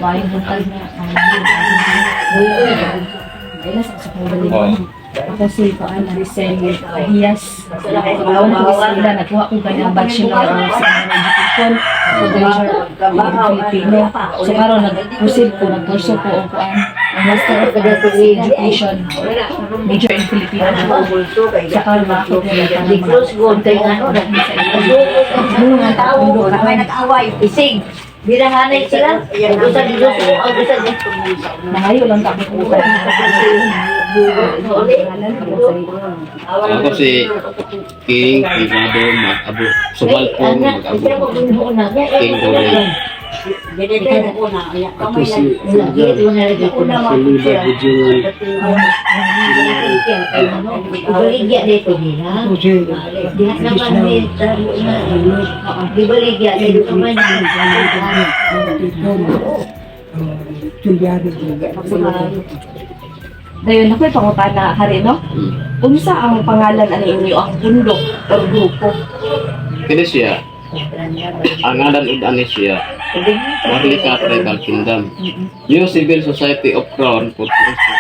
Maayong buntag na. Ayun sa kapagalingan. Ako si Paan Maricel Hiyas. Awan ko sila, nagkuha ko kanyang bachelor of education. Major in Filipino. So karon nag-proceed ko, nag-kurso ko ang kuan. Ang Master of Education. Major in Filipino. So karon ako ko Isig. Birahanay sila. Gusto dito po. Ang gusto dito. Nangayo lang kami ko. Ako si King Privado Mag-Abo. Sumalpong Mag-Abo. King Doray. Ako si Edgar Saliba Bujuan. Ibaligya dito nila. Ako si Dihat naman ni Ibaligya dito naman. Tulyari. Dayon ako'y pangutana hari no. Unsa ang pangalan ani inyo ang bundok o grupo? Kini siya. Ang ngalan ug ani siya. Maharlika Tribal Kingdom. New Civil Society of Crown Corporation.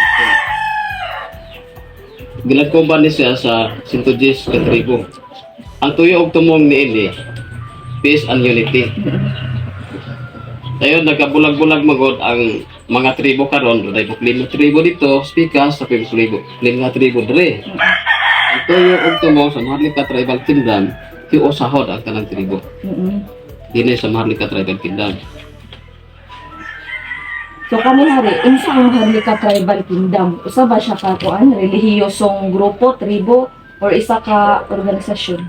Gilagkuban ni siya sa Sintojes ka tribo. Ang tuyo og tumong niini peace and unity. Dayon nagkabulag-bulag magod ang mga tribo karon, dahil po 5 tribo dito, speakers sa 5 tribo dire. Ang tuyo og tumong sa Maharlika Tribal Kingdom, hiusahod ang tanang tribo. Dili sa Maharlika Tribal Kingdom. So kami hari, unsa ang Maharlika Tribal Kingdom? Usa ba siya ka kuan relihiyosong grupo, tribo or isa ka organisasyon?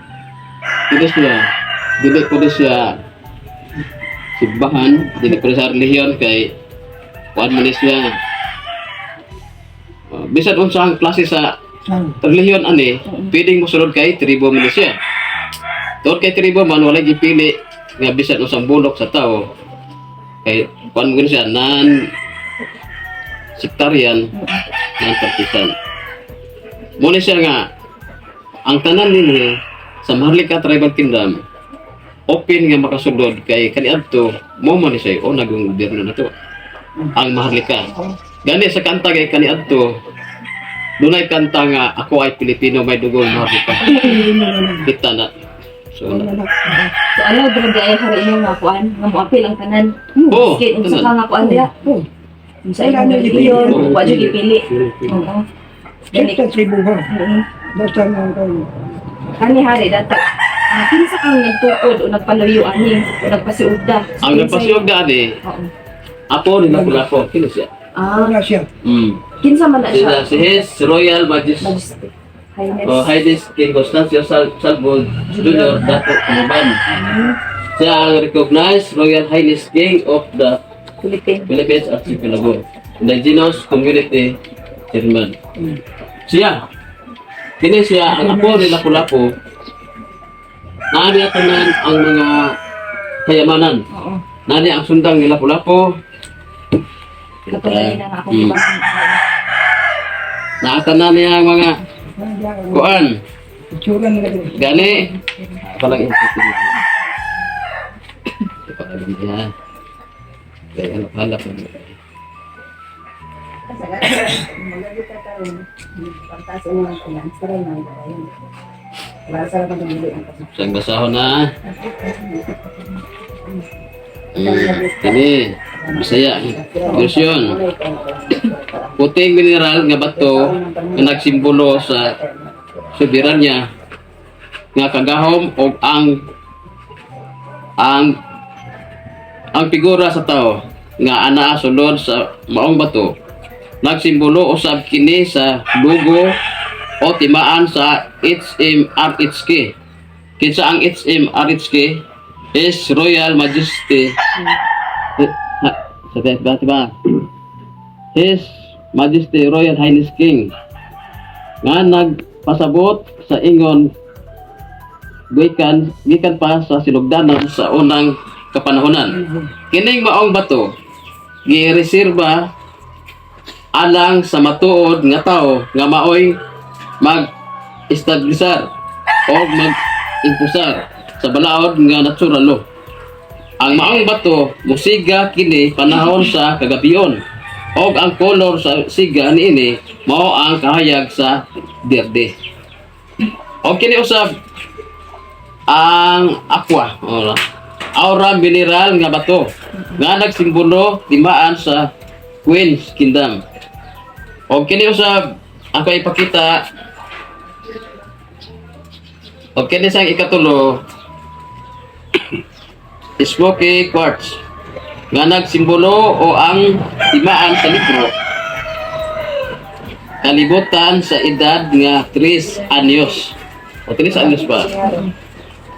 Dili po siya simbahan, dili po sa relihiyon kay kuan man siya. Bisan unsang klase sa relihiyon ani, pwedeng mosulod kay tribo man siya. Tungod kay tribo man wala gipili nga bisan unsang bulok sa tao. Kay kuan mo siya nan sectarian, nan partisan. Muna siya nga ang tanan ninyo sa Maharlika Tribal Kingdom open nga makasulod kay kaniadto mo man siya o nagong gobyerno na to ang Maharlika. Gani sa kanta kay kaniadto dunay kanta nga ako ay Pilipino may dugong Maharlika. Kita na. So ano dira di ay hari inyo nga kuan nga moapil ang tanan. Oo, Kay unsa tanan. ka nga kuan diha? Unsa ang relihiyon? Wa jud ipili. Oo. Gani Ito tribo ha. mm. Basta nga kayo. Kani hari data. Kinsa kang nagtukod o nagpaluyo ani o nagpasiugda? ang napasiyog dati Oo. apo ni Lapu-Lapu kini siya. Wala siya. Kinsa man na siya? Si His Royal Majesty Majesty. Highness. Highness King Constancio Salvo Jr. Dato Kumuban. Siya ang recognized Royal Highness King of the Philippines Archipelago. Indigenous Community Chairman. Siya. Kini siya ang apo ni Lapu-Lapu. Naani tanan ang mga kayamanan. Oo. Naani ang sundang ni Lapu-Lapu. Katulad na ako Mm. ba? Naatanan niya ang mga kuan. Itsura nila din. Gani. Palang institusi. Ipakalim niya. Kaya ano halap mo. Sang basahon na. Kini Bisaya version. Puting mineral nga bato nga nagsimbolo sa soberanya nga kagahom og ang figura sa tao nga anaa sulod sa maong bato nagsimbolo usab kini sa logo o timaan sa HMRHK. Kinsa ang HMRHK is Royal Majesty ba? His Majesty Royal Highness King nga nagpasabot sa ingon gikan pa sa silugdanan sa unang kapanahonan. Kining maong bato gireserba alang sa matuod nga tao nga maoy mag-establisar o mag-impusar sa balaod nga natural law. Ang maong bato musiga kini panahon sa kagabion. Og ang kolor sa siga niini mao ang kahayag sa berde. Og kini usab ang aqua, aura mineral nga bato nga nagsimbolo timaan sa Queen's Kingdom. Og kini usab ako ipakita. Og kini sang ikatulo smoky quartz nga nagsimbolo o ang timaan sa libro kalibutan sa edad nga 3 anyos o 3 anyos pa.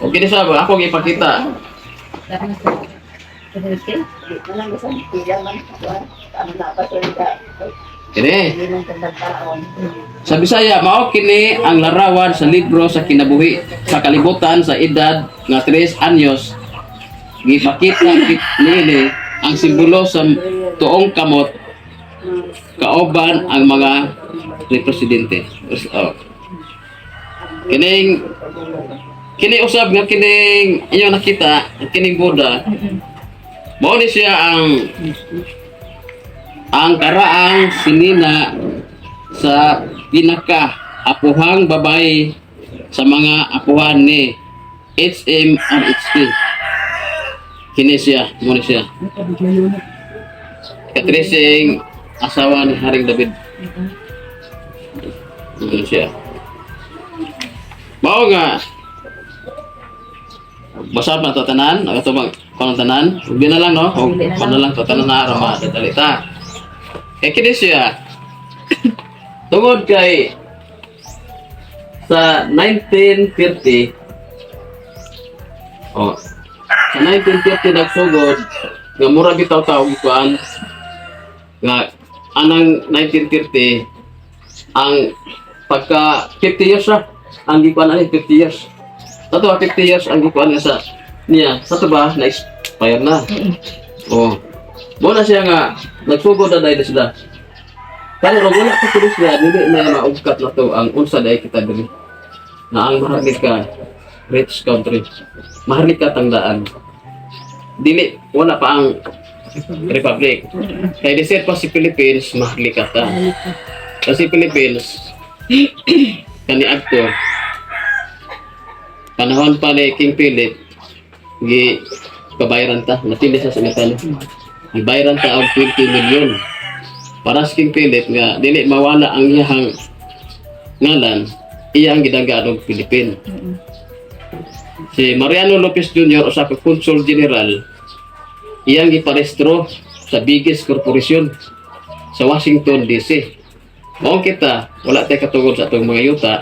O kini sa ako ipakita. Kini sa Bisaya mao kini ang larawan sa libro sa kinabuhi sa kalibutan sa edad nga 3 anyos. Gipakita nini ang simbolo sa tuong kamot kauban ang mga represidente. Kini usab nga kining inyo nakita kining Buddha mao ni siya ang karaang sinina sa pinaka apuhang babae sa mga apuhan ni HMRHT. Kini siya, muna siya. Katrising asawa ni Haring David. Muna siya. Mao nga basa pa tatanan, ato bang pantanan, ug na lang no, o na lang tatanan na ara madalita. Kini siya. Tungod kay sa 1930 sa 1930 nagsugod nga mura bitaw taog kuan nga anang 1930 ang pagka 50 years ra ang gikuan ani 50 years. Tato 50 years ang gikuan nga sa niya. Sa to ba na expire na. Mo na siya nga nagsugod na dahil sila. Pero wala ko tulis niya, dili na maugkat na to ang unsa dahil kita dili. Na ang maharlika rich country. Maharlika tangdaan. Dili, wala pa ang republic. Kaya deserve pa si Philippines, maharlika ta. Kasi Philippines, kani adto, panahon pa ni King Philip, gi pabayaran ta, natindi sa metalo. Gibayaran ta og 20 million. Para sa King Philip nga dili mawala ang iyang ngalan, iyang gidagan og Philippine. Si Mariano Lopez Jr. usa ka Consul General, iyang giparehistro sa biggest corporation sa Washington DC. Mao kita wala tay katungod sa atong mga yuta.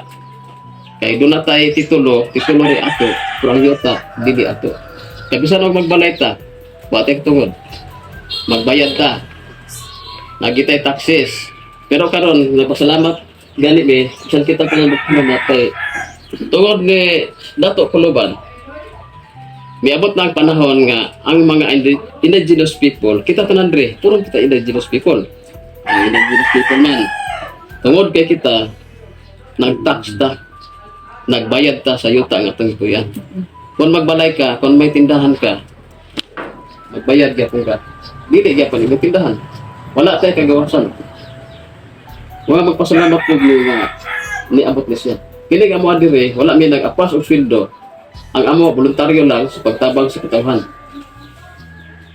Kay doon na tayo titulo rin ato, pero ang yuta dili ato. Kay bisan og magbalay ta, wa tay katungod. Magbayad ta. Nagitay taxes. Pero karon nagpasalamat gani be, bisan kita pangamat kay tungod ni Dato Kuluban. Miabot na ang panahon nga ang mga indigenous people, kita tanan dre, puro kita indigenous people. Ang indigenous people man. Tungod kay kita nag-tax ta, nagbayad ta sa yuta nga atong kuyan. Kung magbalay ka, kung may tindahan ka, magbayad gyapon ka. Dili gyapon imong tindahan. Wala tay kagawasan. Wala magpasalamat pug nga niabot ni siya. Kini nga mo adire, wala mi nag-apas og sweldo. Ang amo voluntaryo lang sa pagtabang sa katawhan.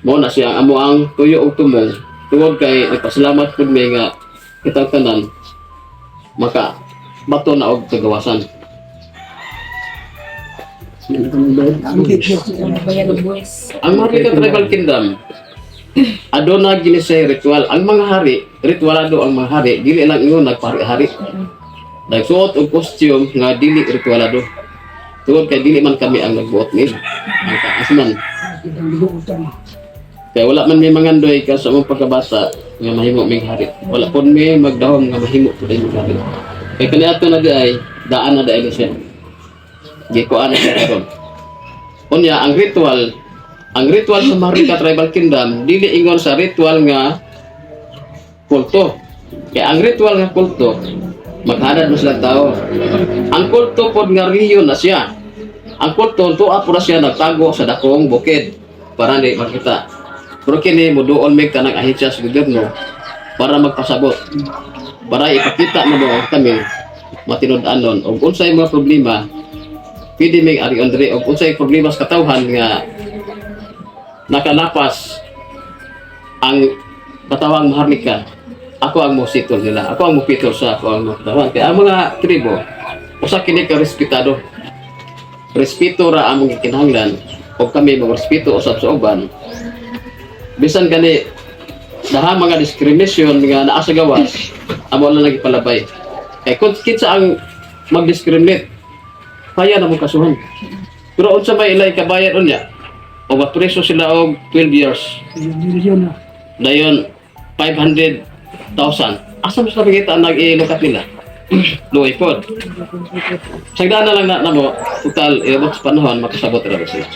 Mo na siya ang amo ang tuyo og tumong. Tungod kay nagpasalamat pud mi nga kita tanan maka bato na og kagawasan. Ang Maharlika Tribal Kingdom aduna gini say ritual. Ang mga hari, ritualado ang mga hari, dili lang ingon nagpari-hari. Nagsuot og costume nga dili ritualado. Tungod kay dili man kami ang nagbuot ni. Ang taas man. Kaya wala man may mangandoy ka sa mong pagkabasa nga mahimo mig hari. Wala pun may magdahom nga mahimo pud mig hari. Kay kaniadto na di ay daan na dai siya. Gikuan sa karon. Unya ang ritual sa Maharlika Tribal Kingdom dili ingon sa ritual nga kulto. Kaya ang ritual nga kulto maghanad mo sila tao. Ang kulto pod nga riyon na siya. Ang kulto tuwa po na siya nagtago sa dakong bukid. para di makita. Pero kini mo doon may kanang ahensya sa gobyerno para magpasabot. Para ipakita mo doon kami matinud-anon o unsay mga problema pwede may ari Andre o unsay problema sa katawhan nga nakalapas ang katawang maharlika. Ako ang mositol nila. Ako ang mupitol sa ako ang katawan. Kaya ang mga tribo usa kini ka respetado. Respeto ra among gikinahanglan o kami magrespeto usab sa uban. Bisan gani daha mga discrimination nga naa sa gawas amo lang nagipalabay. Kay kung kinsa ang mag-discriminate kaya na mo kasuhan. Pero unsa may ilay kabayad unya? O mapreso sila og 12 years. Dayon 500,000. Asa mo sa pagkita nag-ilukat nila? Luoy pod. Sagda na lang na mo total ibot sa panahon makasabot ra sila.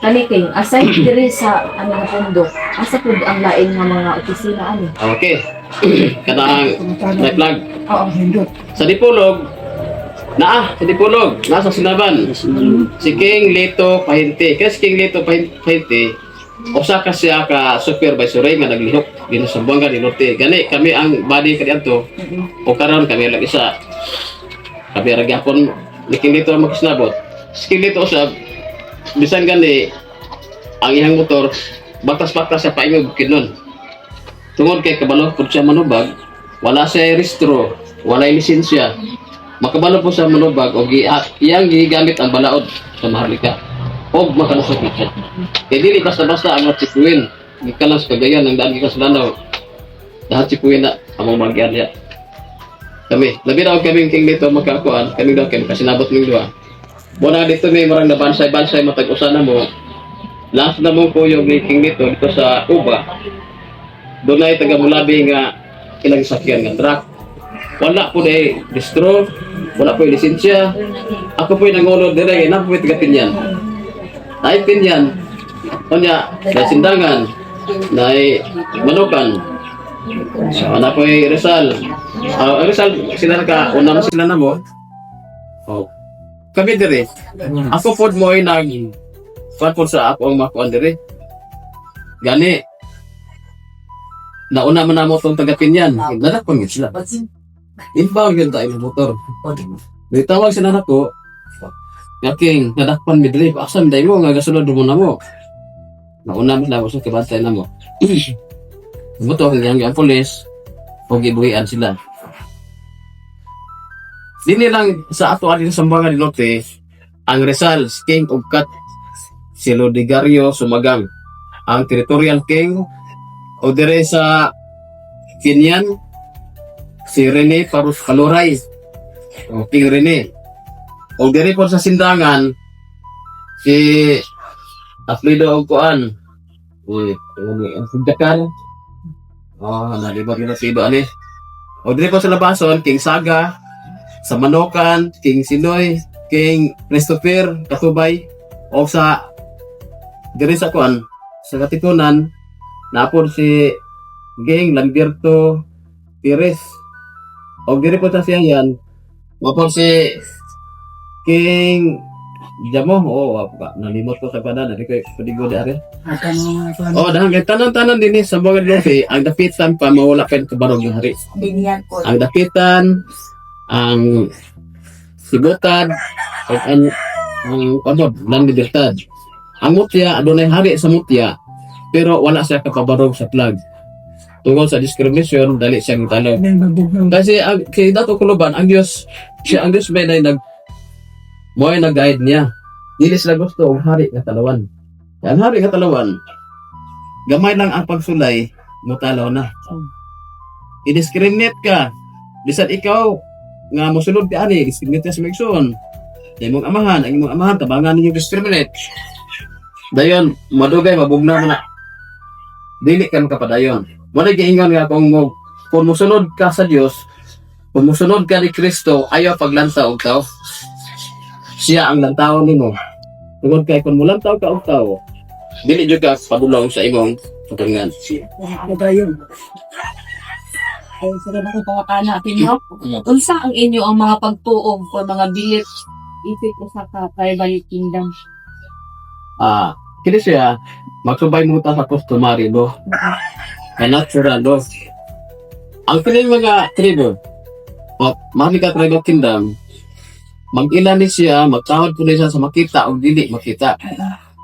Kani king aside diri sa ano nga pondo, asa pud ang lain nga mga opisina ani? Okay. Kanang flag Oo. sa Dipolog sa Dipolog nasa Sinaban si King Lito Pahinti. Kasi King Lito Pahinti usa ka siya ka supervisor nga naglihok dinhi sa Buanga del Norte. Gani kami ang body kaniadto o karon kami lang isa. Kami ra gyapon ni King Lito ang makisnabot. Si King Lito usab bisan gani ang iyang motor batas-batas sa paingog kinon. Tungod kay kabalo pud siya manubag, wala siya rehistro, wala lisensya. Makabalo po sa manubag o iyang gigamit ang balaod sa maharlika o makalusot siya. Kaya dili basta-basta ang matsipuin. Gikalang sa Cagayan ang daan gikas Lanao. Lahat sipuin na among mag-ian niya. Kami, labi na kami King Lito magkakuan, kami daw kami kasinabot ng duha. Muna dito may marang na bansay-bansay matag-usan na mo. Last na mong kuyog ni King Lito dito sa Uba. Doon na taga-mulabi nga ilang sakyan nga truck. Wala po na distro, wala po lisensya. Ako po yung nangunod dire, na po yung taga-pinyan. Naay pinyan, kanya, na sindangan, naay manukan. Ano po yung Rizal. Rizal, sila una mo sila na mo. Oh. Kami dire, ako po mo ay kuan po sa ako ang makuan dire. Gani, nauna man na mo itong taga-pinyan, lalakpan yun sila. Inbound yun tayo ng motor. Nitawag sila na ko, King, nadakpan mi diri, asam day mo, nga gasunod mo na mo. Nauna mo na ako sa kibantay na mo. Buto, ang polis, o gibuhian sila. Dini lang sa ato alin sa mga nilote, ang Rizal, King Ugkat, si Lodigario Sumagang, ang Territorial King, o dire sa Kinyan, si Rene Parus Kaluray, o King Rene. O dire po sa Sindangan, si Aflido Ogkuan, ang Sindakan, nalibag yun na si Iba, o dire po sa Labason, King Saga, sa Manokan, King Sinoy, King Christopher Katubay, o sa dire sa Kuan, sa Katipunan, napon si King Lamberto Pires, o dire po sa Siayan, mapon si King Jamo, nalimot ko sa panan, hindi ko padigo di ari. Dahil tanan-tanan din sa mga lupi, ang dapitan pa mawala pa yung kabarog yung hari. Ang dapitan, ang sibutan, at ang lang libertad. Ang mutya, adunay hari sa mutya, pero wala siya kapabarog sa flag. Tungkol sa discrimination, dali siyang talo. Kasi kay Dato Kuluban, ang Diyos may mo ay nag-guide niya. Dili sila gusto ang hari nga talawan. Ang hari nga talawan, gamay lang ang pagsulay, mutalaw na. I-discriminate ka. Bisan ikaw, nga mosulod ka ani, discriminate ka sa Megson. Ang imong amahan, tabangan ninyo discriminate. Dayon, madugay, mabugna mo na. Dili ka makapadayon. Wala giingon nga kung musunod ka sa Dios, kung musunod ka ni Kristo, ayaw paglantaw og tao. Siya ang lantaw nimo. Tungod kay kung mulantaw ka og tao, dili jud ka padulong sa imong pagkangan. Padayon. Ay, salamat po pangakana natin, no? Unsa ang inyo ang mga pagtuog o mga bilit ipit sa tribal kingdom? kini siya magsubay mo ta sa customary do. Kay natural do. Ang kining mga tribo, Maharlika Tribal Kingdom, mag-ilan ni siya, magtawad po siya sa makita o dili makita.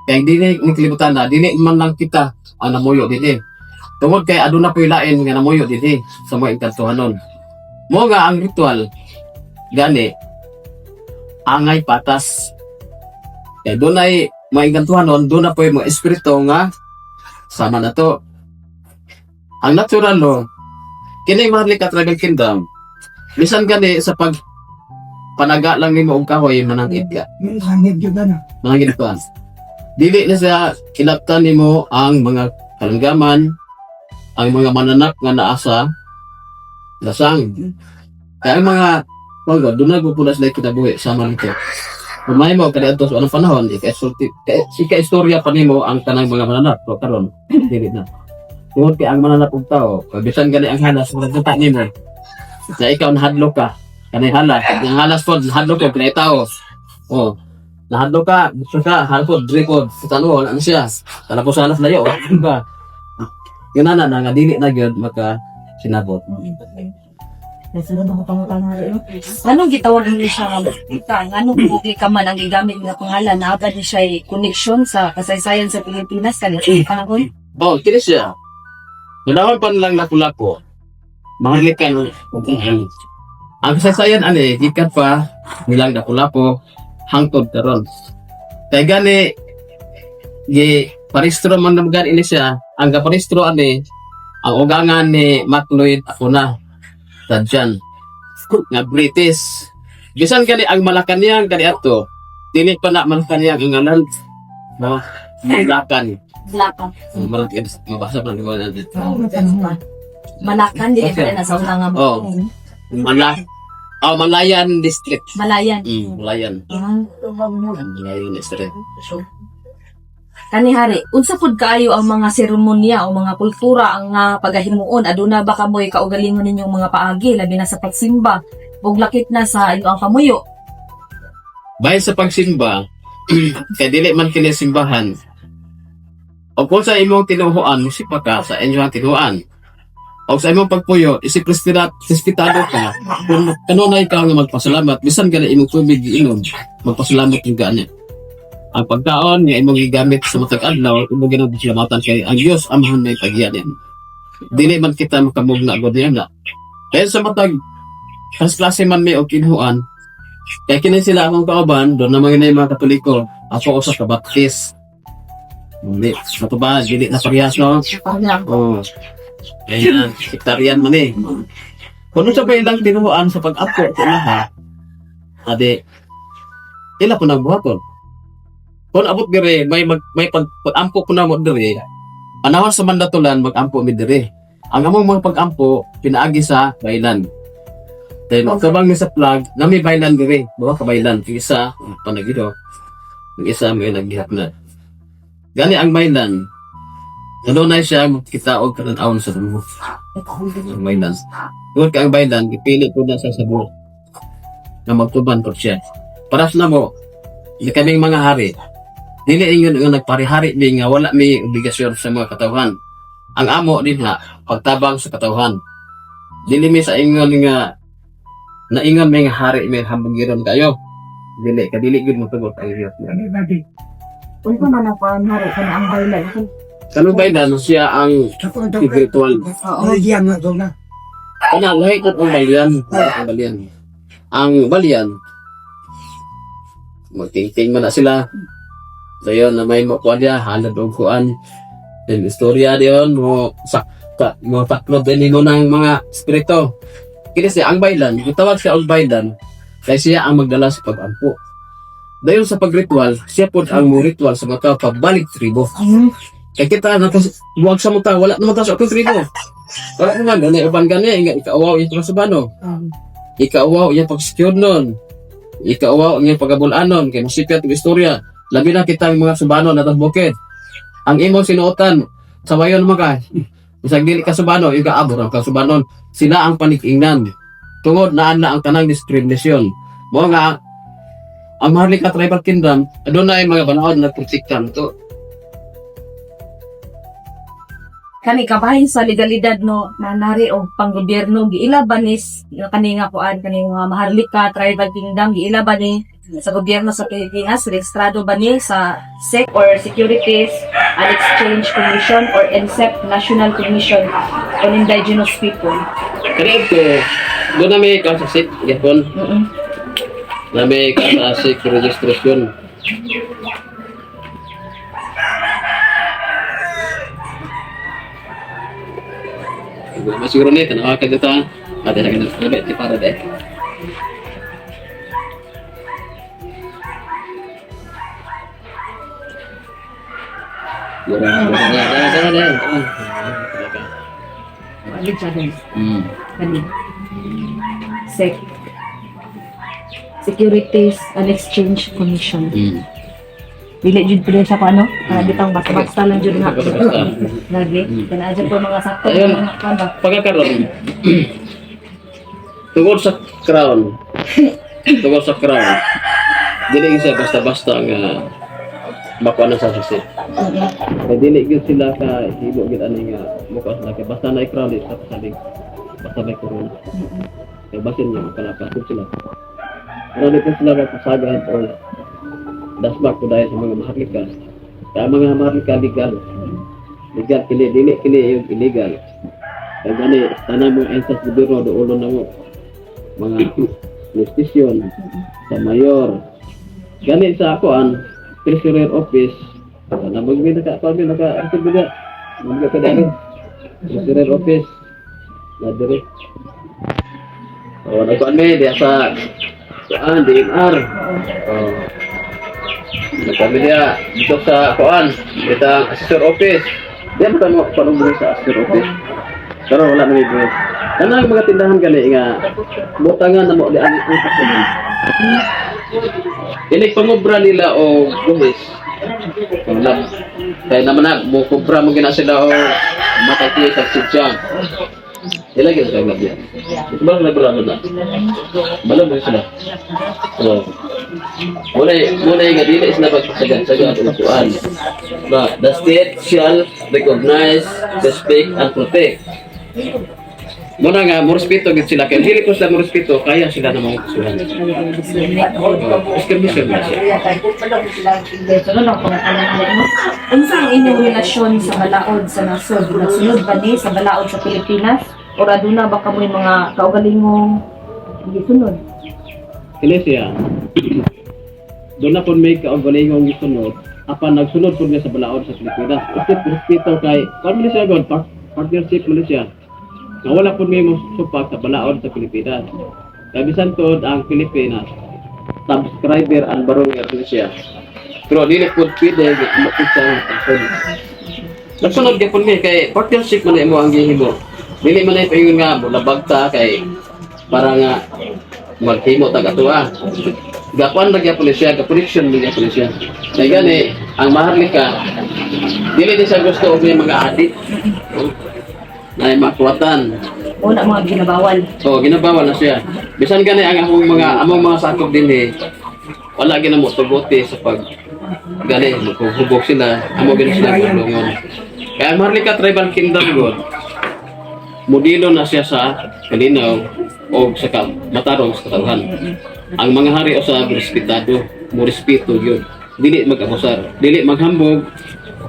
Kaya dili ni kalibutan na, dili man lang kita ang namuyo dili. Tungod kay aduna po lain nga namuyo dili sa mga inkantuhanon. Mo nga ang ritual, gani, angay patas. Kaya doon ay mga inkantuhanon, doon na po yung mga espiritu nga sama na to. Ang natural no, kini Maharlika Tribal Kingdom, bisan gani sa pag panaga lang nimo og kahoy manangit ka. Manangit ka. Dili na sa kilaptan nimo ang mga kalanggaman, ang mga mananak nga naasa lasang. Kaya ang mga pagod, doon na pupulas na kinabuhi sama nito. Kumay mo kaya ato sa anong panahon, ika-istorya pa nimo ang tanang mga mananak. So karon, dili na. Tungod kay ang mananap og tao, bisan gani ang halas sa kita nimo. Na ikaw nahadlok ka, kanay halas, ang halas pod nahadlok ka kanay tao. Oh, nahadlok ka, gusto ka, halpod, dripod, tanong ano siya. Talapos halas layo, ba? Yun na nga dili na gyud maka sinabot. Anong gitawag ni siya nga anong bugi ka man ang gigamit nga pangalan na agad ni siya connection sa kasaysayan sa Pilipinas kanang panahon? Oh, kini siya. Nalawan pa lang lapu-lapu. Maharlika no. Ang kasaysayan ani gikan pa nilang lapu-lapu hangtod karon. Kay gani gi paristro man namgan ini siya. Ang kaparistro ani ang ugangan ni Macleod Acuna. Tadyan nga British. Bisan kani ang Malacanang kani ato. Dili pa na Malacanang ang ngalan. No. Malacan. Malacan. Mabasa pa rin ko natin. Malacan, di ka na sa unang nga. Oh. Malayan District. Malayan. Malayan. Ah. Malayan District. Kani hari, unsa pud kaayo ang mga seremonya o mga kultura ang pagahimuon? Aduna ba kamoy kaugalingon ninyong mga paagi labi na sa pagsimba ug lakit na sa inyo ang pamuyo? Bayan sa pagsimba, kay dili man kini simbahan. O kung sa imong tinuhuan, musipa ka sa inyong tinuhuan. O sa imong pagpuyo, isip respetado ka, kung kanunay ka nga magpasalamat, bisan gani imong tubig giinom, magpasalamat yung gani. Ang pagkaon nga imong gigamit sa matag adlaw, imong ginagpasalamatan kay ang Dios amahan may pagyanin. Dili man kita makamugna gud na. Kaya sa matag klase man may og kinuhuan, kay kini sila akong kauban, doon na mga mga Katoliko, ako usa ka Baptist. Hindi, matubad, dili na parehas no? Oo. Ayan, sektarian man eh. Kung sa ilang tinuhuan sa pag-apo sa lahat, ade, ila po nagbuhaton. Kung abot dire, may pag-ampo ko na mo dire, anawan sa mandatulan, mag-ampo mi dire. Ang among mga pag-ampo, pinaagi sa bailan. Then, kabang ni sa plug, na may bailan dire, bawa ka bailan. Yung isa, panagito. Yung isa, may naghihap na. Gani ang bailan, nanunay siya, kita og kanan-aon sa dumo. Ang bailan. Tungod ka ang bailan, ipili ko na sa sabo. Na magtuban ko siya. Paras na mo, hindi kaming mga hari. Dili ingon nga nagparihari mi nga wala mi obligasyon sa mga katawhan. Ang amo din na pagtabang sa katawhan. Dili mi sa ingon nga naingon mi nga hari mi hambugiron kayo. Dili gud mo tugot ang iyot. Kung man ang panghari ka na ang bailan. Kanang bailan siya ang spiritual. Kana lahi kat ang balian. Ang balian. Ang balian magtingting man na sila. So yun, na may makuha niya, halad o kuan. Then, istorya diyon, mo taklob din mo ng mga spirito. Kaya siya, ang bailan, itawag siya ang bailan, kaya siya ang magdala sa pag-ampo. Dayon sa pag-ritual, siya po ang ritual sa mga pabalik tribo. Kaya kita, buwag sa muta, wala naman tayo sa akong tribo. Wala naman, ganyan, uban ganyan, ikaawaw yung pagkasabano. Ikaawaw yung pag-secure nun. Ikaawaw yung pag-abulanon, kaya masipyat yung istorya. Labi na kita mga subano na bukid. Ang imong sinuotan, sa mayon mo ka, bisag dili ka subano, yung kaabor ang kasubanon, sila ang panikingnan. Tungod naan na ang tanang diskriminasyon. Mo nga, ang Maharlika Tribal Kingdom, doon na yung mga banahon na protektan to. kani kabahin sa legalidad no nanari og panggobyerno giilaban ni kani nga kuan kani nga Maharlika Tribal Kingdom giilaban ni sa gobyerno sa Pilipinas, rehistrado ba ni sa SEC or Securities and Exchange Commission or NSEC, National Commission on Indigenous People. Kaya ito, doon na may kasasik, yapon. Na may kasasik registration. Masiguro nito, nakakagata. Ate na ganun, di para dahil. Agad siya guys. Hmm. Kani. SEC. Securities and Exchange Commission. Hmm. Dili jud pala siya paano? Bitang basta-basta lang jud nga. Basta-basta. Lagi. Kana jud po mga sakto Ayun. mga kanda. Pagkakaroon, tungkol sa crown, dili siya basta-basta nga makuha na sa susi. Kaya dili gyud sila ka hibo gyud ani nga muka sila kay basta na crown sa pasalig. Basta may corona. Kaya basin niya kalapasok sila. Ano dito sila magpasagan o dasmak ko dahil sa mga maharlika. Kaya mga maharlika legal. Legal dili yung illegal. Kaya gani tanang mga ensas gobyerno do ulo na mo mga justisyon sa mayor. Gani sa akoan treasurer office. Na magmina ka pa naka-article ba? Mga ka dali. Treasurer office. Na dire. Oh, nagkuan may dia sa DMR. Oh. Nagkuan dia dito sa kuan, kita assessor office. Dia ba mo panunggo sa assessor office? Pero wala na dito. Kana mga tindahan gali nga butangan na mo di ang utak. Ini pangobra nila o buhis. Kaya naman na, mukubra mo gina sila o matatiyo sa sidyang. Ilagay sa kagab yan. Ito ba nagulado na? Balam mo sila. So, muna yung dili sila magsagan-sagan ang usuan. The state shall recognize, respect, and protect. Muna nga, morespeto gid sila. Kaya dili ko sila morespeto, kaya sila na mga kusuhan. Discrimination na siya. Unsa ang inyong relasyon sa balaod sa nasod? Nasunod ba ni sa balaod sa Pilipinas? O aduna ba kamoy mga kaugalingong gisunod? Kini siya. Doon na po may kaugalingong gisunod. Apan nagsunod po niya sa balaod sa Pilipinas. Kasi respeto kay, paano siya god? Partnership mo siya. Nga wala po may supak sa balaod sa Pilipinas. Kaya bisan tod ang Pilipinas, subscriber ang baronger din siya. Pero dili po pwede makita sa person. Nagsunod ka po niya kay partnership mo na mo ang gihimo. Dili man na ito nga labagta kay para nga maghimo tag atua. Gakuan lagi po siya, ga-prediction lagi po siya. Kaya gani, ang Maharlika, dili din siya gusto og may mga adik. Ay makuwatan. Una mga ginabawal. So ginabawal na siya. Bisan gani ang among mga sakop din wala gina mo tubuti sa pag gani hubog sila, amo gina sila tulungon. Kaya Maharlika Tribal Kingdom god modelo na siya sa kalinaw o sa matarong sa katawhan. Ang mga hari sa respetado, mo respeto yun. Dili mag-abusar, dili maghambog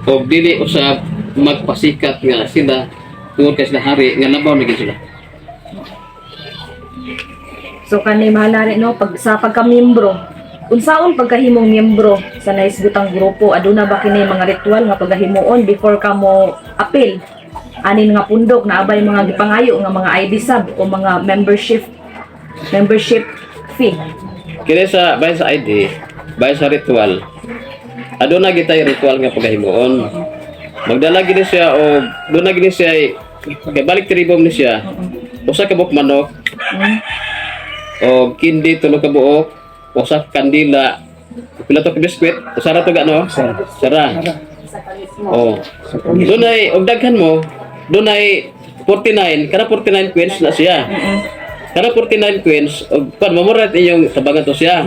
o dili usab magpasikat nga sila tungod kay sila hari nga labaw na gid sila. So kani mahalari no pag sa pagka-miyembro, unsaon pagkahimong miyembro sa naisgutang grupo, aduna ba kini mga ritual nga pagkahimuon before ka mo appeal? Anin nga pundok na abay mga gipangayo nga mga ID sub o mga membership fee. Kini sa bayan sa ID, bayan sa ritual, aduna gitay ritual nga pagkahimuon. Magdala gid siya o doon na gid siya kay balik tribom ni siya. Usa ka buok manok. O kindi tulo ka buok, usa ka kandila, pila to ka biskwit, usa ra to gano? Sara. Oh. Doon ay og daghan mo, doon ay 49, kana 49 queens na siya. Kana 49 queens, og pan mamurat inyong tabangan to siya.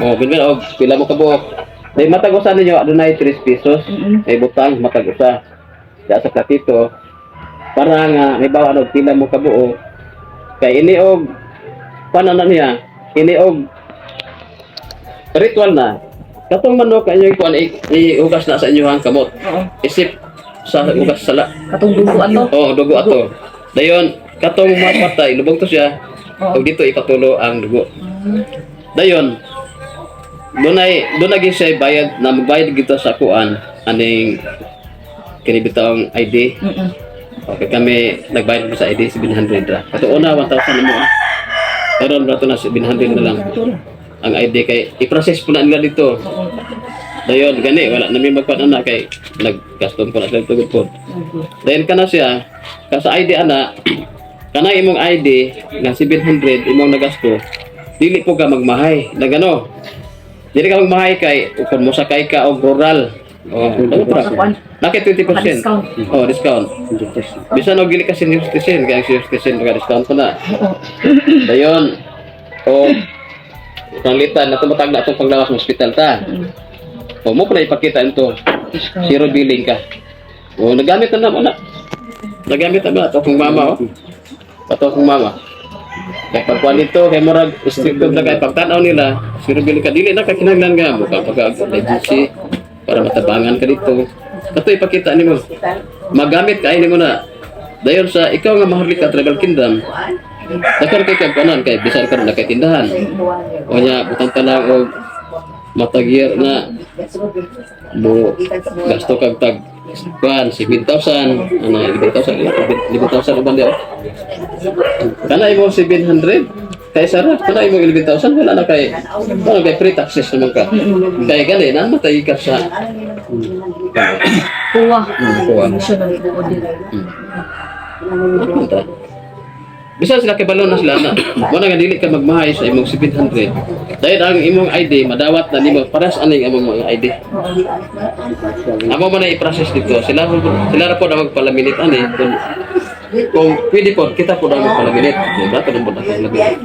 Oh, binben og pila mo ka buok. May matag usa ninyo adunay 3 pesos. May butang matag usa. Sa platito para nga halimbawa ano pila mo kabuo kay ini og pananan niya ini og ritual na katong manok kanyo kuan iugas na sa inyohang kamot Oo. isip sa ugas sala Katong duguan to. dugo ato dayon katong mapatay lubog to siya Oo. ug dito ipatulo ang dugo dayon doon lagi siya bayad na magbayad gito sa kuan aning kini bitawng ID. Okay, kami nagbayad sa ID 700 ra. Kato una 1,000 mo. Karon rato na 700 na lang. Ang ID kay i-process po na nila dito. Dayon gani wala na may magpan ana kay naggaston ko na sa tugod po. Dayon kana siya ka sa ID ana kana imong ID nga 700 imong nagasto. Dili po ka magmahay. Nagano? Dili ka magmahay kay kung mo sakay ka og rural. Nakit 20%. Discount. Discount. Bisa no gili ka senior citizen kaya senior citizen ka discount pa na. Dayon panglitan na tumatag na itong paglawas ng hospital ta. Mo pa na ipakita ito. Zero billing ka. Nagamit na mo na. Nagamit na ba? Ito kong mama Ito kong mama. Kaya pagkuhan nito, kaya marag stricto na kaya pagtanaw nila, zero billing ka. Dili na kakinaglan nga mo. Pag-agency para matabangan ka dito. Ito ipakita ni mo. Magamit ka ini mo na. Dayon sa ikaw nga Maharlika Tribal Kingdom. Dakar kay kagpanan kay bisan karon na kay tindahan. O nya butang ka lang og matagir na mo gasto kag tag kuan 7,000 ano 11,000 uban dia. Kana imo 700 kay sara kana imo 11,000 wala na kay free taxes naman ka. Kay gani na matay ka sa Kuha. kuha. Siya na ito din. Bisa sila kibalo na sila na. Muna nga dili ka magmahay sa imong 700. Dahil ang imong ID madawat na nimo paras aning imong mga ID. Amo man na i-process dito. Sila ra po na magpalaminit ani kung pwede po kita po na magpalaminit. Dato na po na laminit.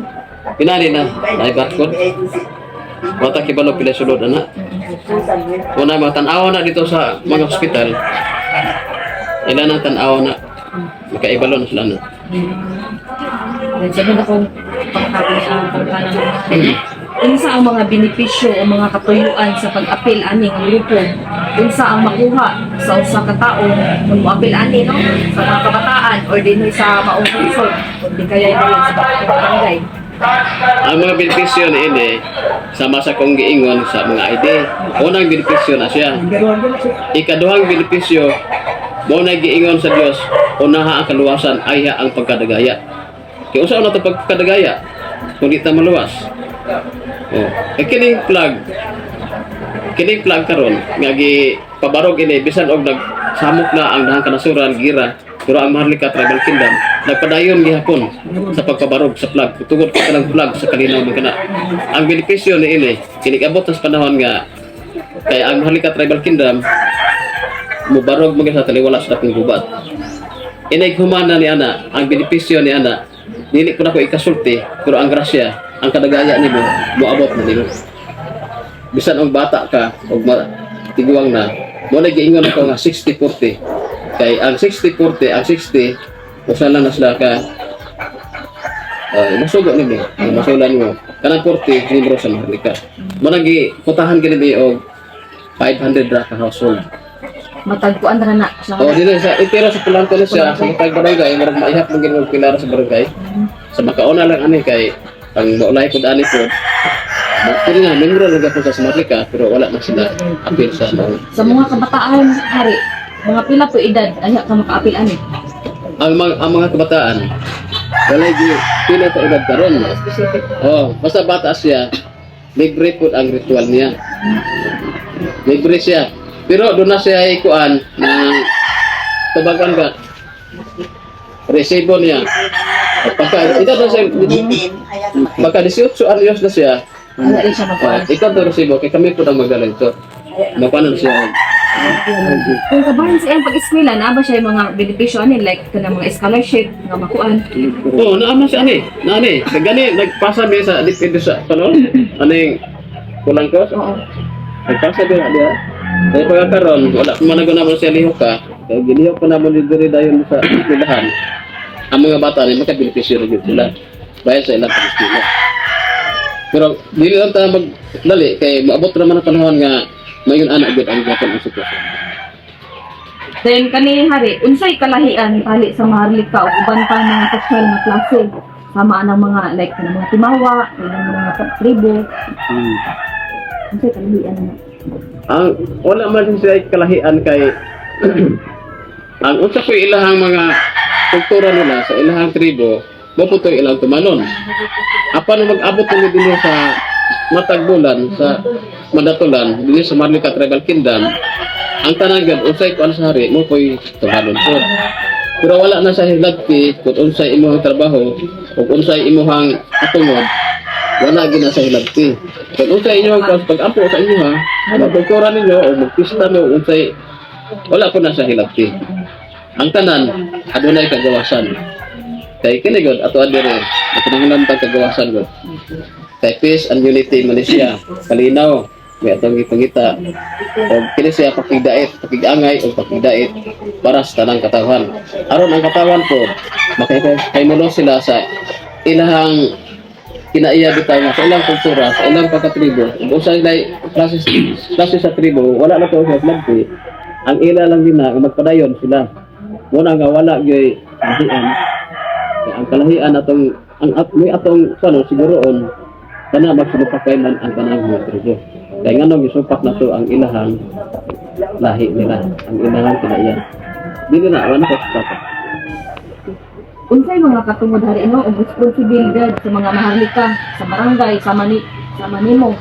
Pinali na ay barcode. Wata kibalo pila sulod ana. Una matan-aw na dito sa mga hospital. Ilan ang tan-aw na makaibalo na sila na. Sabi na kung pagkakali ang pagkanan ng unsa ang mga benepisyo o mga katuyuan sa pag-apil ani ng grupo, unsa ang makuha sa usa ka tawo kung mo-apil ani no sa mga kabataan or dinhi sa maong consult kung di kaya dili sa barangay. Ang mga benepisyo ni ini sama sa kong giingon sa mga ID. Unang benepisyo na siya. Ikaduhang benepisyo mo na giingon sa Dios, unaha ang kaluwasan ayha ang pagkadagaya. Kaya usa na to pagkadagaya kung di ta maluwas. Kining plug karon nga gi pabarog ini bisan og nagsamok na ang dahang kanasuran gira pero ang Maharlika Tribal Kingdom nagpadayon gihapon sa pagpabarog sa plug tungod ka lang plug sa kalinaw man kana. Ang benepisyo ni ini kinig-abot sa panahon nga kay ang Maharlika Tribal Kingdom mubarog mo sa taliwala sa dakong gubat. Inay humana ni ana ang benepisyo ni ana dili ko na ko ikasulti pero ang grasya ang kadagaya nimo moabot na nimo. Bisan og bata ka og tiguang na mo na giingon ako nga 60-40 kay ang 60-40 ang 60 usa lang na sila ka masugo nimo masulan mo kanang 40 libro sa Maharlika mo na giputahan gini og 500 ra ka household. Matagpuan ra na sa Dili sa pero sa pulanto na siya sa matag barangay murag maihap mo gini og pilar sa barangay sa makauna lang ani kay ang maulay pud ani pud pero na membro lang ako sa Maharlika pero wala na sila apil sa mga kabataan hari mga pila po edad aya ka makaapil ani. ang mga kabataan wala pila ka edad karon. Basta bata siya libre pud ang ritual niya. Libre siya. Pero doon na siya ikuan ng tabagan ka resibo niya. Pagka ito na siya pagka 18 anyos na siya Wala rin siya makaapil. ikaw to resibo kaya kami po ang magdala ito. Mapanan siya. Kung kabahan sa iyang pag-eskwela, na ba siya yung mga benepisyo ani like kanang mga scholarship nga makuan? Naama siya ani. Nani, gani nagpasa mi sa dipende sa kanon. Aning kulang ko. Oo. Nagpasa din dia. Dahil pagkakaroon, wala kumanago naman siya liho ka. Kaya ginihaw pa naman dito rin dayon sa eskwelahan. Ang mga bata rin, makabenepisyo rin sila. Bayan sa ilang pag-eskwela. Pero, dili lang tayo magdali. Kaya maabot naman ang panahon nga mayon anak gud ang gapon ang sitwasyon. Then kani hari, unsay kalahian tali sa maharlika o uban pa mga sexual na klase? Sama ng mga like ng mga timawa, ng mga tribo. Unsay kalahian na? Ang wala man siya kalahian kay ang unsa ko ilahang mga kultura nila sa ilahang tribo, maputoy ilang tumalon. Apan mag-abot nila dinhi sa matagbulan sa madatulan dinhi sa Marlica Tribal Kingdom, ang tanang unsay kuan sa hari mo koy tuhalon po. Pero wala na sa hilagti kung unsay imong trabaho o unsay imong atungod, wala gina sa hilagti. Kung unsay inyong pag-ampo sa inyo ha, magkultura ninyo o magpista mo unsay, wala po na sa hilagti. Ang tanan adunay kagawasan. Kay kini gud ato adire, kinahanglan tag kagawasan gud. Kay peace and unity Malaysia, kalinaw may atong gipangita o kini siya pakigdait, pakigangay o pakigdait para sa tanang katawan. Aron ang katawan po makahimo sila sa ilahang kinaiya bitaw nga sa ilang kultura, sa ilang pagkatribo. Kung sa ilay klase sa tribo, wala na to sa flagti. Ang ila lang din na magpadayon sila. Muna nga wala gyud kalahian. Ang kalahian atong may atong siguroon kana magsulupakay man ang kanang mga tribo. Kaya nga nung isupak na to ang ilahang lahi nila, ang ilahang kinaiyan. Dili na, wala ko sa Unsay mga katungod hari no o responsibilidad sa mga maharlika sa barangay sa manimo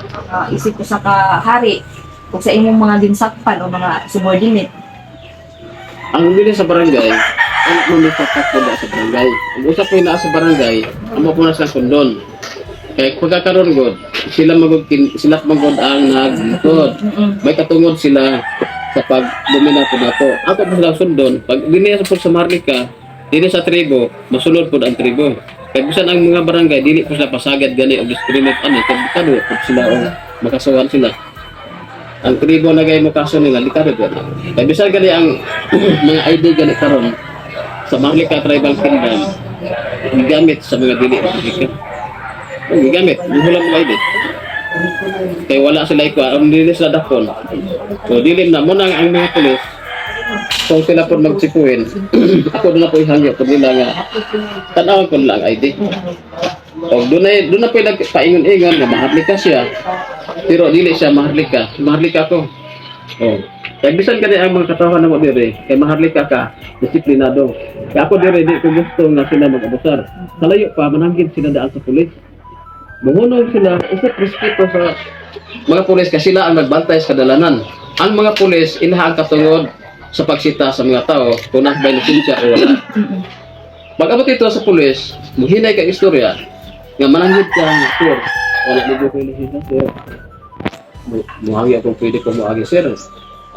isip ko sa kahari o sa imong mga ginsakpan o mga subordinate. Ang dili sa barangay, ang mamupakat po sa barangay. Ang usap ko na sa barangay, ang mapunas sa kondon. Kaya pagkakaroon god, sila magod ang naglitod. May katungod sila sa pagdomina po na po. Ako po sila sundon, pag diniya po sa Marlica, dili sa tribo, masunod po ang tribo. Kaya bisan ang mga barangay, dili po sila pasagad gani o discriminate ani, kaya po sila o makasuhan sila. Ang tribo na gay mo kaso nila, di karo gani. Kaya bisan gani ang mga ID gani karon sa Marlica Tribal Kingdom, gigamit sa mga dili Marlica. Gigamit, buhulang mga ID. Kaya wala sila ikaw, ang dili sila dakon. So dilim na, muna ang mga pulis, kung sila po magsipuin, ako doon na po ihangyo po nila nga, tanawag ko lang ID. O doon na po nagpaingon-ingon na maharlika siya, pero dili siya maharlika ko. O, kaya bisan ka ang mga katawan na mo dire, kaya maharlika ka, disiplinado. Kaya ako dire, di ko gusto nga sila mag-abusar. Kalayo pa, mananggit sila daan sa pulis. Bumunong sila, isip respeto sa mga pulis kasi sila ang nagbantay sa kadalanan. Ang mga pulis, ilahang katungod sa pagsita sa mga tao kung nakabay lisensya o wala. Pag-abot ito sa pulis, muhinay kang istorya nga mananggit ka ng sir. Wala mo ko lisensya, sir. Muhangi akong pwede ko muhangi, sir.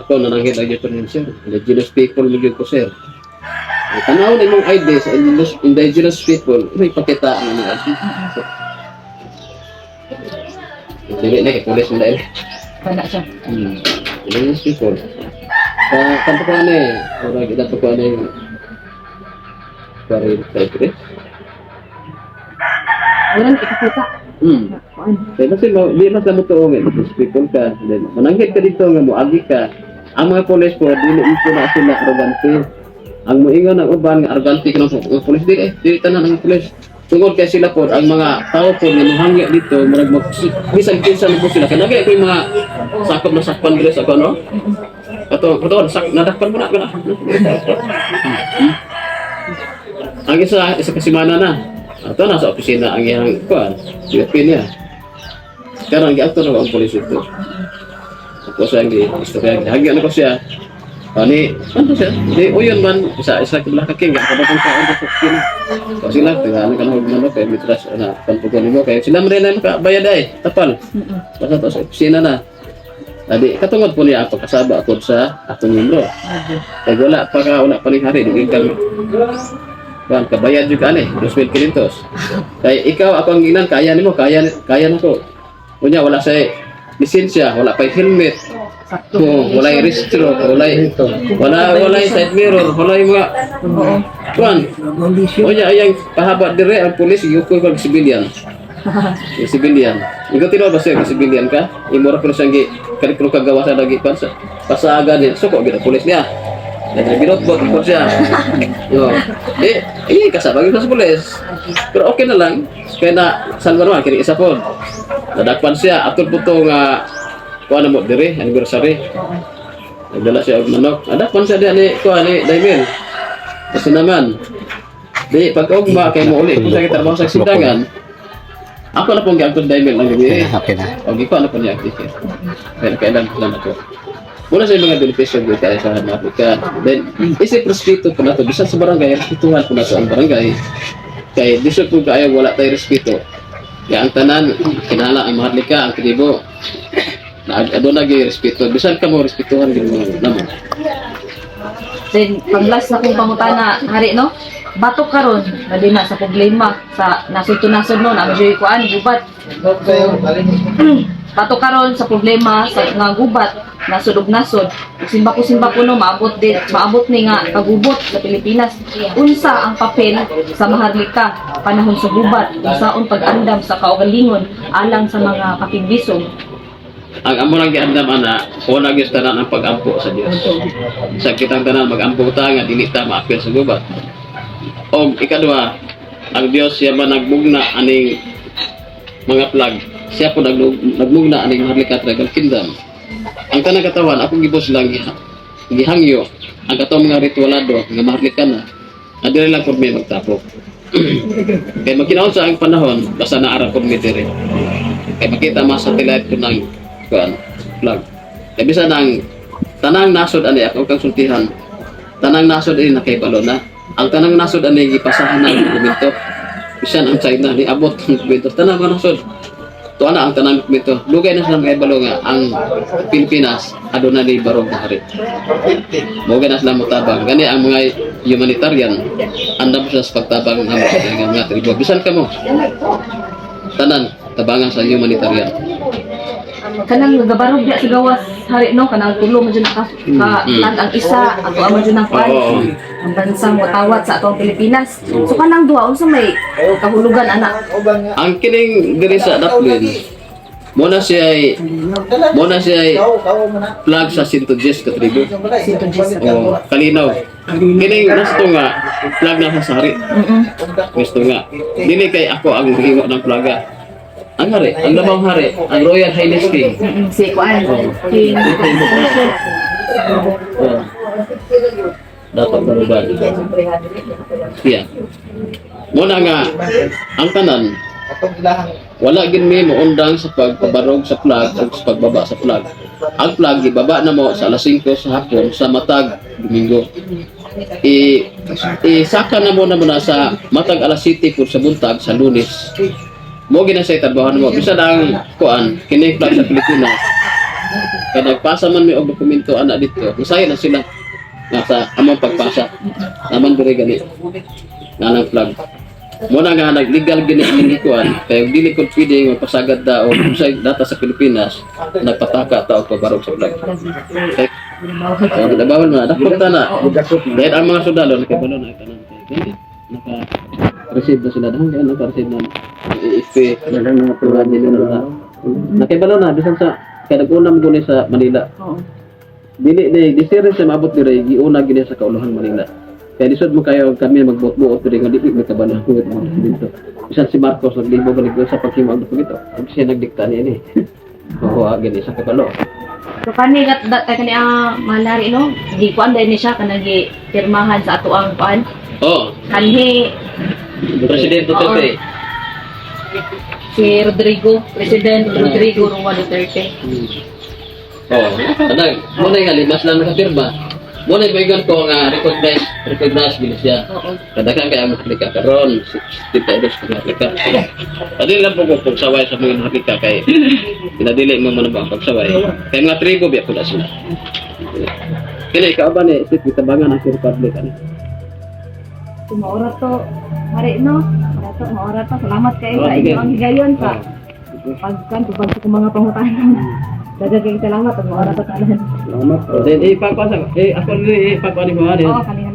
Ako nananggit ang dito rin, sir. Indigenous people mo ko, sir. Tanaw na yung ID sa indigenous people, may pakita ang mga ID. Dili na kay pulis nila Wala siya. Indigenous people. Kanto ko ano orang kita to ko ano dari Pedro. Walang ikakita. Kaya kasi di mas mo to these people ka. Then mananggit ka dito nga moagi ka. Ang mga pulis po dili ito na sila arrogante. Ang moingon ang uban nga arrogante kanang pulis dili tanan ang pulis. Tungod kay sila po ang mga tao po nga mohangya dito murag bisan kinsa po sila kanagay ko yung mga sakop na sakpan diri sa kono. Ato nadakpan mo na. Ang isa kasimana na. Ato na sa opisina ang iyang kuan, UFP niya. Karang giato na ang pulis ito. Ako sa ang istorya, hagyan ko siya. Ani, ano siya? Di uyon man isa kabila ka king, kada kang kaon sa opisina. Kasi sila tingaan ka na kay mitras na pantugon mo kay sila man na makabayad ay tapal. Basta to sa opisina na. Adi katungod po niya ako kasaba ako sa atong membro. Kay wala pa ni hari di kang kan kabayad juga ani 2,500. Kay ikaw ako ang ginan kaya nimo kaya nako. Unya wala say lisensya, wala pa helmet. sakto. walay restro, walay side mirror, walay mga Oo. kuan. O niya ayang pahaba dire ang pulis yukoy kag civilian. Yung civilian. Ikaw tinaw ba siya civilian ka? Imura ko siyang karikro kagawa sa lagi pansa. Pasaga niya. Suko gina pulis niya. Dahil binotbot ko siya. Yo. Kasama sa pulis. Pero okay na lang. Kaya na salva naman kini isa po. Nadakpan siya atol po to nga kuan mo dire anniversary. Nagdala siya og manok. Nadakpan siya ni kuan ni Daimel. Kasi naman di pag-ugma kay mo uli kung sa trabaho sa sidangan. Ako na pong gagawin Daimel ng gabi. Okay na. Okay ko, ano po niya activity. Pero kailan ko lang ako. Muna sa mga benepisyo ko kaya sa Africa. Then, isip respeto po na ito. Bisan sa barangay, respetuhan po na ito ang barangay. Kaya disyo po kaya wala tayo respeto. Kaya ang tanan, kinala ang maharlika, ang kinibo. Doon naging respeto. Bisan ka mo respetuhan din mo naman. Then, pag-last na kong pangutana, hari, no? Batok karon dali na sa problema sa nasud-nasud no na medyo kuan gubat. Batok karon sa problema sa nga gubat nasud ug nasud. Simba ko no maabot ni nga kagubot sa Pilipinas. Unsa ang papel sa maharlika panahon sa gubat? Unsaon pag-andam sa kaugalingon alang sa mga kapigbisog? Ang amo lang giandam ana, una gyud tanan ang pag-ampo sa Dios. Sa kitang tanan mag-ampo ta nga dili ta maapil sa gubat. O ikaduha, ang Dios siya ba nagbugna aning mga plag. Siya po nagbugna aning maharlika tribal kingdom. Ang tanang katawan, akong gibos lang gihangyo ang katong mga ritualado nga maharlika na. Adire lang po may magtapok. Kaya magkinaon sa ang panahon, basta naara po may dire. Kaya makita mga satellite ko ng flag. Kaya bisa nang tanang nasod ani akong konsultihan. Tanang nasod ani nakaibalo na. Ang tanang nasod ani gipasahan ng dokumento. Bisan ang China ni abot ng dokumento. Tanang nasod. Tuwa na ang tanang dokumento. Lugay na sa nakaibalo nga ang Pilipinas aduna ni barog na hari. Moga na sila mutabang. Gani ang mga humanitarian andam sa pagtabang ng mga tribo. Bisan ka mo. Tanan tabangan sa humanitarian. Kanang nagabarog diya sa gawas hari no kanang tulo man jud ka ang isa ato amo jud ang kwan ang bansang watawat sa atong Pilipinas. So kanang duha unsa may kahulugan anak? Ang kining diri sa Daplin muna siya flag sa 110 ka tribo. O kalinaw. Kining gusto nga flag na sa hari. Gusto nga. Dili kay ako ang himo ng flaga. Ang hari, ang lamang hari, ang Royal Highness King. Si kuan king Dapat berubah. Iya. Muna nga, ang tanan, wala gin mi maundang sa pagpabarog sa flag o sa pagbaba sa flag. Ang flag, ibaba na mo sa alas 5 sa hapon sa matag Domingo. Isaka na mo sa matag alas 7 po sa buntag sa Lunes. Mo ginasay trabaho mo bisa ang kuan kini flag sa Pilipinas. Kaya nagpasa man mi og dokumento ana dito. Masaya na sila nasa among pagpasa. Naman dire gani. Nanang flag. Mo na nga naglegal gini ang kuan kay dili ko pwede magpasagad da o sa data sa Pilipinas nagpataka ta og pabarog sa flag. Kay bawal na dapat na. Dahil ang mga sundalo nakabalo na tanan kay naka-receive na sila dahil kaya naka-receive na IFP na program nila na nakibalo na bisan sa kaya nag-unam guni sa Manila. Dili di series sa maabot dire giuna gini sa kauluhan Manila. Kaya lisod mo kayo kami magbuot-buot pero nga dili magkabalo ko dito. Bisan si Marcos naglibo galig sa paghimo og dito. Ang siya nagdikta niya ni. Oo, gani sa kabalo. So kani kani ang manari no di kuan dai ni siya kanang pirmahan sa ato ang kuan. Oh, Kanhi Presidente Duterte. si President Rodrigo Roa Duterte. Oh, anak, muna nga limas lang nakapirma. Muna yung ko nga recognize gini siya. Kadakan kaya mahalika karon, tita edos ka mahalika. Adi lang po pagsaway sa mga mahalika kay pinadili mo man ang pagsaway. Kay mga tribo biya pula sila. Kini ikaw ba ni isip bitabangan ang republic ani? Maura to hari no. Maura to. Salamat kayo Oh, sa sige. inyong higayon sa pagkan ko mga pangutanan. Daghang salamat ang oras sa tanan. Salamat. Then ipapasa ako ipapani ko Oo, kanina